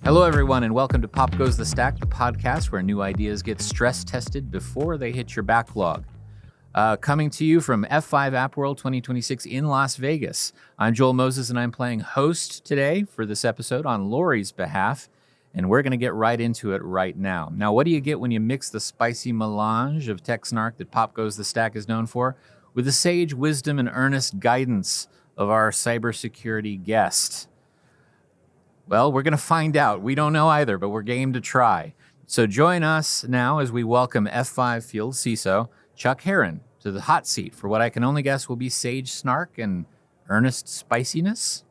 Hello, everyone, and welcome to Pop Goes the Stack, the podcast where new ideas get stress tested before they hit your backlog. Coming to you from F5 App World 2026 in Las Vegas. I'm Joel Moses, and I'm playing host today for this episode on Lori's behalf, and we're going to get right into it right now. Now, what do you get when you mix the spicy melange of tech snark that Pop Goes the Stack is known for with the sage wisdom and earnest guidance of our cybersecurity guest? Well, we're going to find out. We don't know either, but we're game to try. So join us now as we welcome F5 Field CISO, Chuck Herrin, to the hot seat for what I can only guess will be sage snark and earnest spiciness.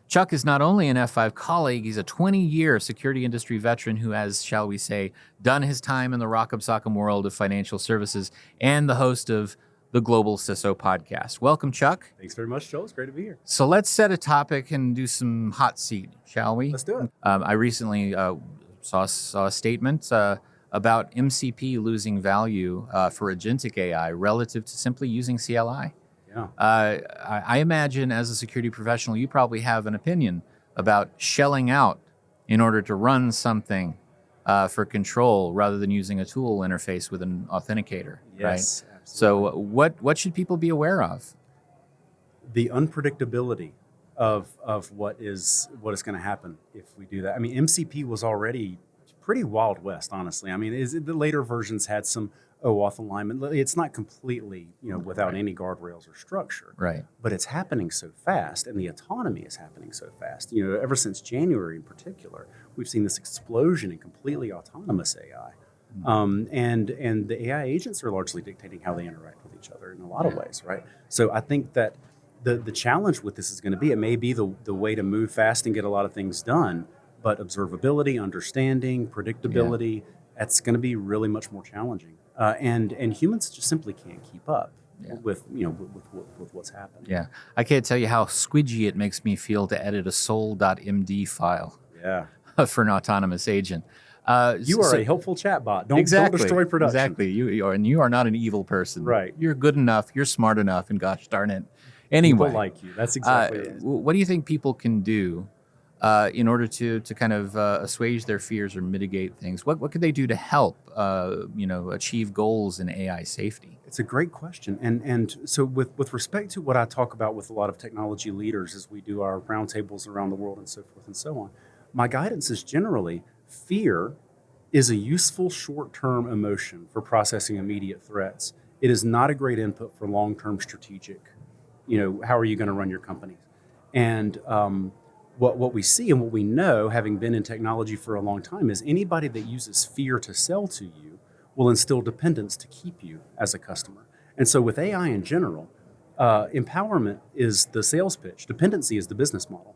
Chuck is not only an F5 colleague, he's a 20-year security industry veteran who has, shall we say, done his time in the rock'em sock'em world of financial services and the host of the Global CISO podcast. Welcome, Chuck. Thanks very much, Joel. It's great to be here. So let's set a topic and do some hot seat, shall we? Let's do it. I recently saw a statement about MCP losing value for agentic AI relative to simply using CLI. Yeah. I imagine as a security professional, you probably have an opinion about shelling out in order to run something for control rather than using a tool interface with an authenticator, Yes, right? absolutely. So what should people be aware of? The unpredictability of what is going to happen if we do that. I mean, MCP was already pretty Wild West, honestly. I mean, the later versions had some OAuth alignment. It's not completely, without any guardrails or structure. Right. But it's happening so fast, and the autonomy is happening so fast. Ever since January in particular, we've seen this explosion in completely autonomous AI. And the AI agents are largely dictating how they interact with each other in a lot of ways, right? So I think that the challenge with this is going to be, it may be the way to move fast and get a lot of things done, but observability, understanding, predictability, that's going to be really much more challenging. And humans just simply can't keep up with what's happening. Yeah, I can't tell you how squidgy it makes me feel to edit a sol.md file for an autonomous agent. You are a helpful chatbot. Don't destroy production. Exactly. You are not an evil person. Right. You're good enough. You're smart enough. And gosh darn it. Anyway, people like you. That's exactly it. What do you think people can do in order to kind of assuage their fears or mitigate things? What could they do to help achieve goals in AI safety? It's a great question. And so with respect to what I talk about with a lot of technology leaders as we do our roundtables around the world and so forth and so on, my guidance is generally fear is a useful short-term emotion for processing immediate threats. It is not a great input for long-term strategic, how are you going to run your company? And what we see and what we know, having been in technology for a long time, is anybody that uses fear to sell to you will instill dependence to keep you as a customer. And so with AI in general, empowerment is the sales pitch. Dependency is the business model.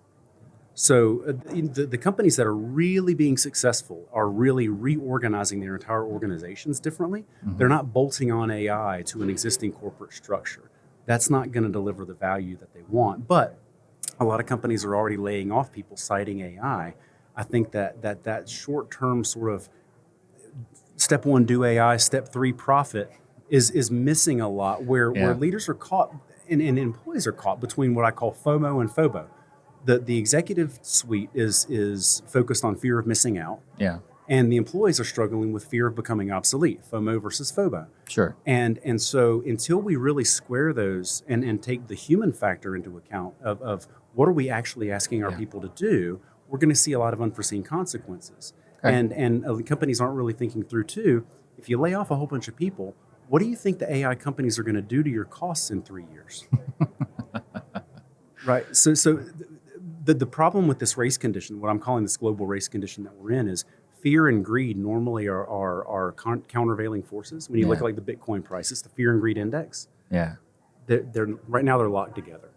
So the companies that are really being successful are really reorganizing their entire organizations differently. Mm-hmm. They're not bolting on AI to an existing corporate structure. That's not going to deliver the value that they want. But a lot of companies are already laying off people citing AI. I think that short-term sort of step one, do AI, step three, profit is missing a lot where leaders are caught and employees are caught between what I call FOMO and FOBO. The executive suite is focused on fear of missing out. Yeah. And the employees are struggling with fear of becoming obsolete, FOMO versus FOBO. Sure. And so until we really square those and take the human factor into account of what are we actually asking our people to do, we're going to see a lot of unforeseen consequences. Okay. And companies aren't really thinking through too, if you lay off a whole bunch of people, what do you think the AI companies are going to do to your costs in 3 years? Right. So the problem with this race condition, what I'm calling this global race condition that we're in, is fear and greed normally are countervailing forces. When you look at like the Bitcoin prices, the fear and greed index, they're right now they're locked together.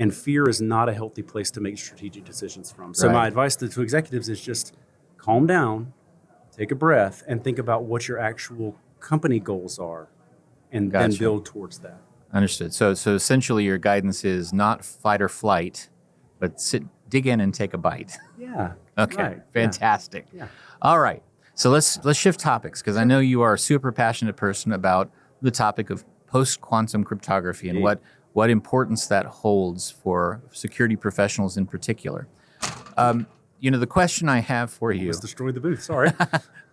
And fear is not a healthy place to make strategic decisions from. So my advice to executives is just calm down, take a breath, and think about what your actual company goals are, and then build towards that. Understood. So essentially your guidance is not fight or flight, but dig in and take a bite. Yeah. Okay. Right. Fantastic. Yeah. All right. So let's shift topics, because I know you are a super passionate person about the topic of post-quantum cryptography and what importance that holds for security professionals in particular. The question I have for you. Almost destroyed the booth. Sorry.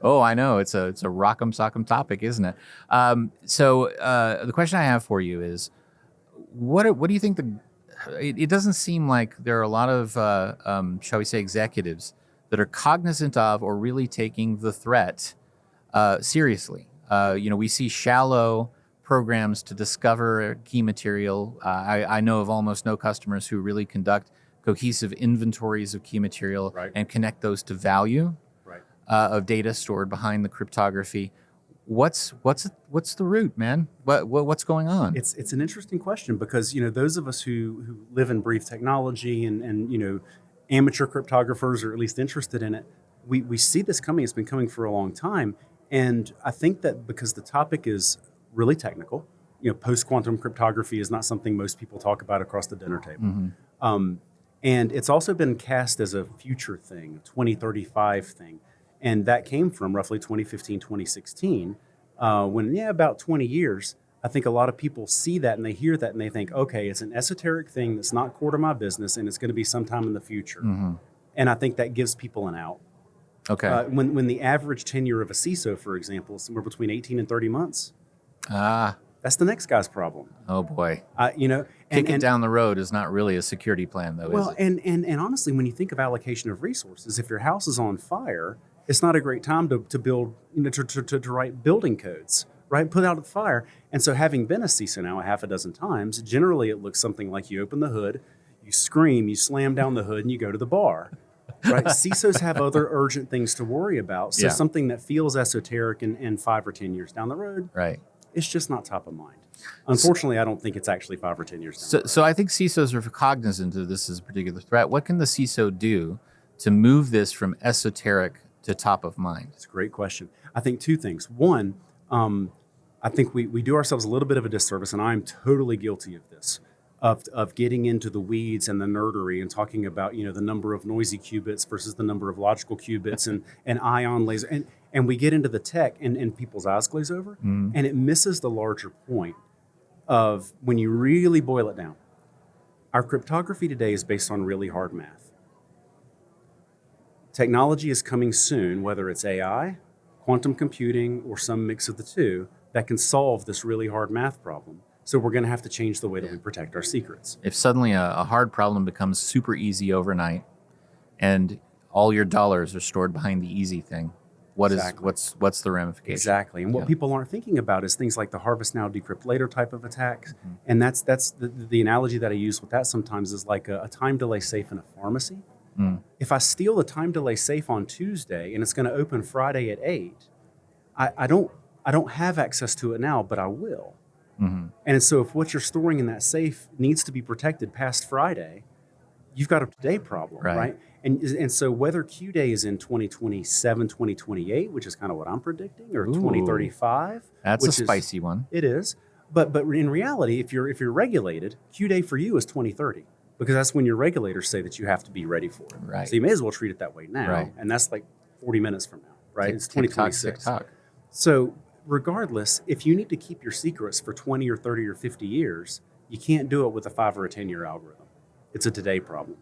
Oh, I know. It's a rock'em sock'em topic, isn't it? The question I have for you is, what do you think it doesn't seem like there are a lot of, shall we say, executives that are cognizant of or really taking the threat seriously. We see shallow programs to discover key material. I know of almost no customers who really conduct cohesive inventories of key material Right. and connect those to value of data stored behind the cryptography. What's the root, man? What's going on? It's an interesting question because those of us who live and breathe technology and amateur cryptographers, or at least interested in it, we see this coming. It's been coming for a long time, and I think that because the topic is really technical, post-quantum cryptography is not something most people talk about across the dinner table. Mm-hmm. And it's also been cast as a future thing, 2035 thing. And that came from roughly 2015, 2016, when, about 20 years, I think a lot of people see that and they hear that and they think, okay, it's an esoteric thing that's not core to my business and it's going to be sometime in the future. Mm-hmm. And I think that gives people an out. Okay. When the average tenure of a CISO, for example, is somewhere between 18 and 30 months, that's the next guy's problem. Oh, boy. Kick it down the road is not really a security plan, though, is it? And honestly, when you think of allocation of resources, if your house is on fire, it's not a great time to build, to write building codes, right? Put out a fire. And so having been a CISO now a half a dozen times, generally it looks something like you open the hood, you scream, you slam down the hood, and you go to the bar, right? CISOs have other urgent things to worry about. So something that feels esoteric and 5 or 10 years down the road, right, it's just not top of mind. Unfortunately, I don't think it's actually 5 or 10 years down the road. So I think CISOs are cognizant of this as a particular threat. What can the CISO do to move this from esoteric to top of mind? It's a great question. I think 2 things. One, I think we do ourselves a little bit of a disservice, and I'm totally guilty of this, of getting into the weeds and the nerdery and talking about, the number of noisy qubits versus the number of logical qubits and ion laser. And we get into the tech and people's eyes glaze over, and it misses the larger point of when you really boil it down. Our cryptography today is based on really hard math. Technology is coming soon, whether it's AI, quantum computing, or some mix of the two, that can solve this really hard math problem. So we're going to have to change the way that we protect our secrets. If suddenly a hard problem becomes super easy overnight and all your dollars are stored behind the easy thing, what's the ramification? Exactly. And what people aren't thinking about is things like the harvest now, decrypt later type of attacks. Mm-hmm. And that's the analogy that I use with that sometimes is like a time delay safe in a pharmacy. If I steal the time delay safe on Tuesday and it's going to open Friday at 8, I don't have access to it now, but I will. Mm-hmm. And so if what you're storing in that safe needs to be protected past Friday, you've got a today problem, right? And so whether Q-Day is in 2027, 2028, which is kind of what I'm predicting, or 2035. That's a spicy one. It is. But in reality, if you're regulated, Q-Day for you is 2030. Because that's when your regulators say that you have to be ready for it. Right. So you may as well treat it that way now. Right. And that's like 40 minutes from now, right? It's 2026. Tick-tock. So regardless, if you need to keep your secrets for 20 or 30 or 50 years, you can't do it with a 5 or a 10-year algorithm. It's a today problem.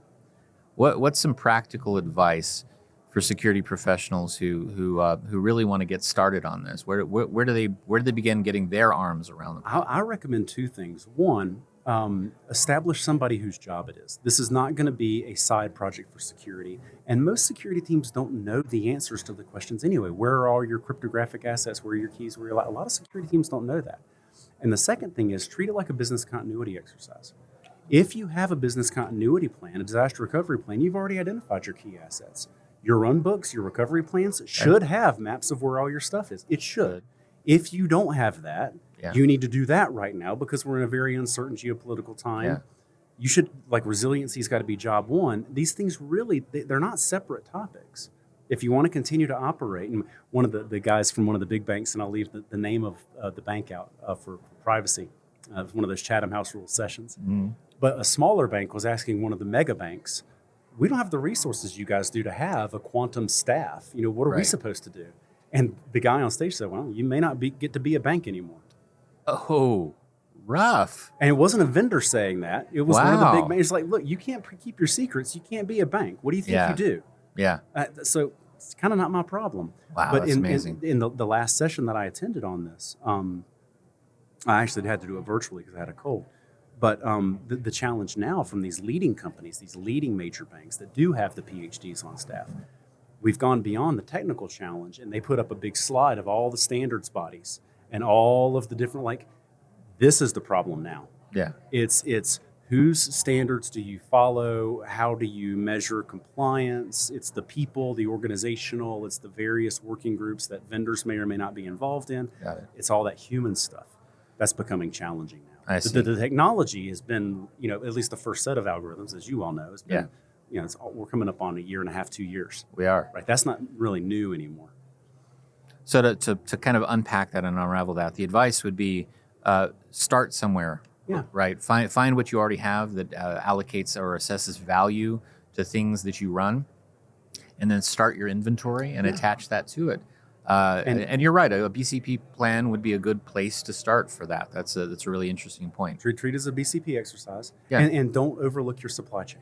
What's some practical advice for security professionals who really want to get started on this? Where do they begin getting their arms around them? I recommend 2 things. One, establish somebody whose job it is. This is not going to be a side project for security. And most security teams don't know the answers to the questions anyway. Where are all your cryptographic assets? Where are your keys? A lot of security teams don't know that. And the second thing is treat it like a business continuity exercise. If you have a business continuity plan, a disaster recovery plan, you've already identified your key assets. Your run books, your recovery plans should have maps of where all your stuff is. It should. If you don't have that, you need to do that right now because we're in a very uncertain geopolitical time. Yeah. You should, resiliency's got to be job one. These things really, they're not separate topics. If you want to continue to operate, and one of the guys from one of the big banks, and I'll leave the name of the bank out for privacy, one of those Chatham House Rule sessions. Mm-hmm. But a smaller bank was asking one of the mega banks, we don't have the resources you guys do to have a quantum staff. What are we supposed to do? And the guy on stage said, well, you may not get to be a bank anymore. Oh, rough. And it wasn't a vendor saying that. It was one of the big banks. It's like, look, you can't keep your secrets. You can't be a bank. What do you think you do? Yeah. So it's kind of not my problem. Wow, But that's amazing. in the last session that I attended on this, I actually had to do it virtually because I had a cold. But the challenge now from these leading companies, these leading major banks that do have the PhDs on staff, we've gone beyond the technical challenge, and they put up a big slide of all the standards bodies and all of the different, like, this is the problem now. Yeah. It's whose standards do you follow? How do you measure compliance? It's the people, the organizational, it's the various working groups that vendors may or may not be involved in. Got it. It's all that human stuff. That's becoming challenging now. I see. The technology has been, at least the first set of algorithms, as you all know, has been, we're coming up on a year and a half, 2 years. We are. Right. That's not really new anymore. So to kind of unpack that and unravel that, the advice would be start somewhere. Yeah. Right. Find what you already have that allocates or assesses value to things that you run, and then start your inventory and attach that to it. And you're right. A BCP plan would be a good place to start for that. That's a really interesting point. Treat it as a BCP exercise. Yeah. And don't overlook your supply chain.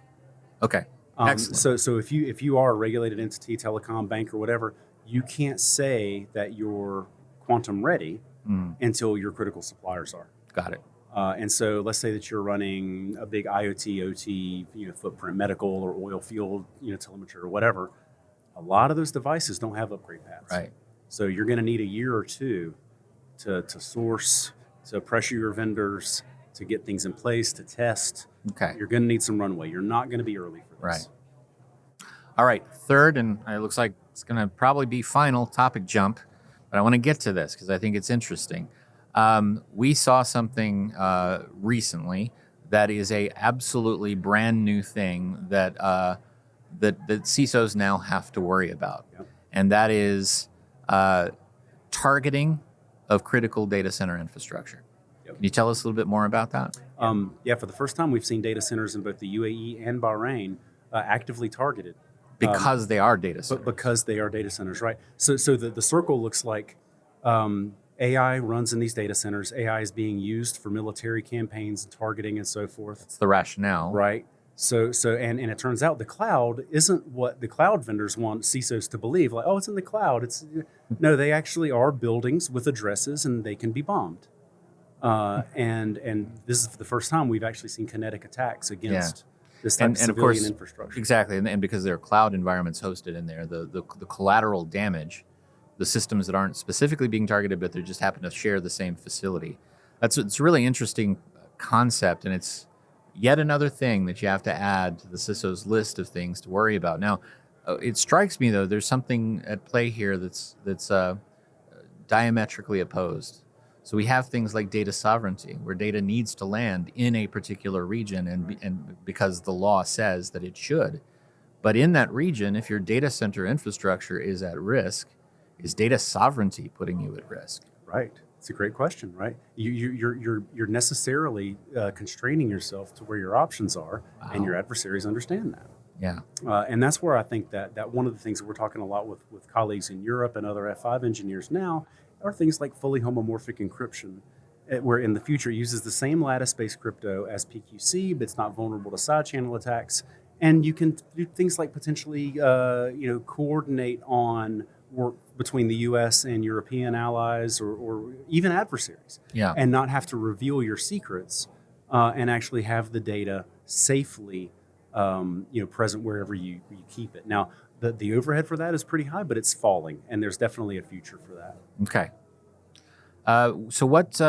Okay. Excellent. So if you are a regulated entity, telecom, bank, or whatever, you can't say that you're quantum ready until your critical suppliers are. Got it. And so let's say that you're running a big IoT, OT, footprint, medical or oil field, telemetry or whatever. A lot of those devices don't have upgrade paths. Right. So you're going to need a year or two to source, to pressure your vendors, to get things in place, to test. Okay. You're going to need some runway. You're not going to be early for this. Right. All right. Third, and it looks like it's going to probably be final topic jump, but I want to get to this because I think it's interesting. We saw something recently that is a absolutely brand new thing that that CISOs now have to worry about, and that is targeting of critical data center infrastructure. Can you tell us a little bit more about that? For the first time, we've seen data centers in both the UAE and Bahrain actively targeted. Because they are data centers. Because they are data centers, right? So the circle looks like AI runs in these data centers. AI is being used for military campaigns and targeting and so forth. It's the rationale. Right. So and it turns out the cloud isn't what the cloud vendors want CISOs to believe. Like, oh, it's in the cloud. No, they actually are buildings with addresses and they can be bombed. And this is the first time we've actually seen kinetic attacks against this type of civilian infrastructure. Exactly, and because there are cloud environments hosted in there, the collateral damage, the systems that aren't specifically being targeted, but they just happen to share the same facility. It's a really interesting concept, and it's yet another thing that you have to add to the CISO's list of things to worry about. Now, it strikes me, though, there's something at play here that's diametrically opposed. So we have things like data sovereignty, where data needs to land in a particular region, and because the law says that it should. But in that region, if your data center infrastructure is at risk, is data sovereignty putting you at risk? Right. It's a great question, right? You're necessarily constraining yourself to where your options are, and your adversaries understand that. Yeah. And that's where I think that one of the things that we're talking a lot with colleagues in Europe and other F5 engineers now are things like fully homomorphic encryption, where in the future it uses the same lattice-based crypto as PQC, but it's not vulnerable to side channel attacks. And you can do things like potentially, coordinate on work between the U.S. and European allies or even adversaries, and not have to reveal your secrets, and actually have the data safely, present wherever you keep it. Now, the overhead for that is pretty high, but it's falling, and there's definitely a future for that. Okay. So what,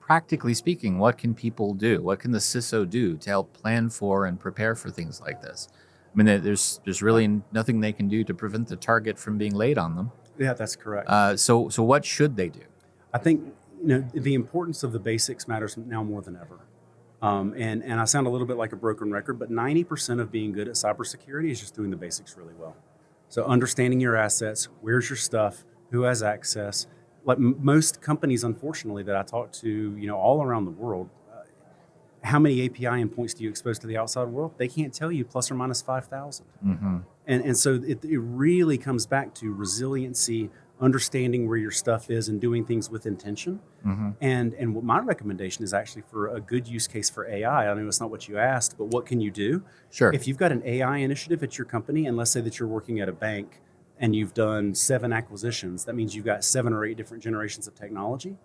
practically speaking, what can people do? What can the CISO do to help plan for and prepare for things like this? I mean, there's really nothing they can do to prevent the target from being laid on them. Yeah, that's correct. So what should they do? I think the importance of the basics matters now more than ever. And I sound a little bit like a broken record, but 90% of being good at cybersecurity is just doing the basics really well. So understanding your assets, where's your stuff, who has access. Like most companies, unfortunately, that I talk to, all around the world, how many API endpoints do you expose to the outside world? They can't tell you, plus or minus 5,000. Mm-hmm. And so it really comes back to resiliency, understanding where your stuff is and doing things with intention. Mm-hmm. And what my recommendation is actually for a good use case for AI. I know it's not what you asked, but what can you do? Sure. If you've got an AI initiative at your company, and let's say that you're working at a bank and you've done 7 acquisitions, that means you've got 7 or 8 different generations of technology.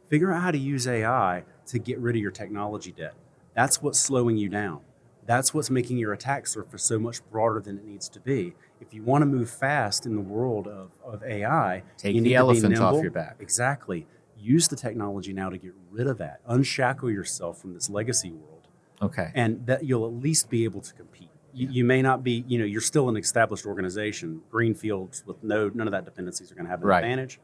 Figure out how to use AI to get rid of your technology debt. That's what's slowing you down. That's what's making your attack surface so much broader than it needs to be. If you want to move fast in the world of AI, Take you the need to be elephant off nimble. your back. Exactly. Use the technology now to get rid of that. Unshackle yourself from this legacy world. Okay. And that you'll at least be able to compete. You may not be, you're still an established organization. Greenfields with none of that dependencies are going to have an advantage.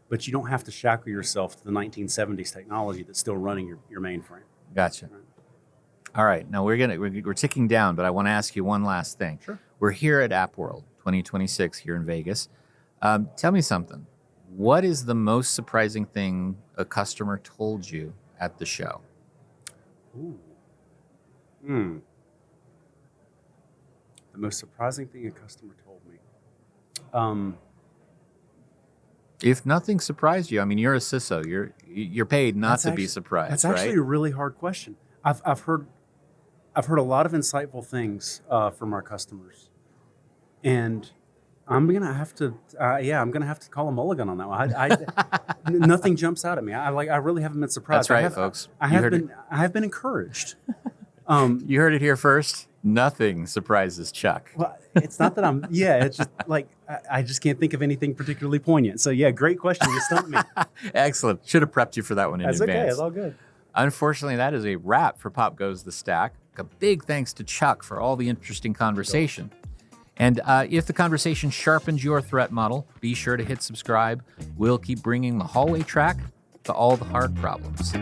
But you don't have to shackle yourself to the 1970s technology that's still running your mainframe. Gotcha. Right. All right. Now we're ticking down, but I want to ask you one last thing. Sure. We're here at App World 2026 here in Vegas. Tell me something. What is the most surprising thing a customer told you at the show? Ooh. The most surprising thing a customer told me. If nothing surprised you, I mean, you're a CISO. You're paid not to be surprised. That's actually a really hard question. I've heard a lot of insightful things from our customers, and I'm gonna have to call a mulligan on that one. Nothing jumps out at me. I really haven't been surprised. That's right, folks. I have been encouraged. You heard it here first. Nothing surprises Chuck. Well, it's not that I'm. Yeah, it's just like I just can't think of anything particularly poignant. So yeah, great question. You stumped me. Excellent. Should have prepped you for that one in That's advance. okay. It's all good. Unfortunately, that is a wrap for Pop Goes the Stack. A big thanks to Chuck for all the interesting conversation. And if the conversation sharpens your threat model, be sure to hit subscribe. We'll keep bringing the hallway track to all the hard problems.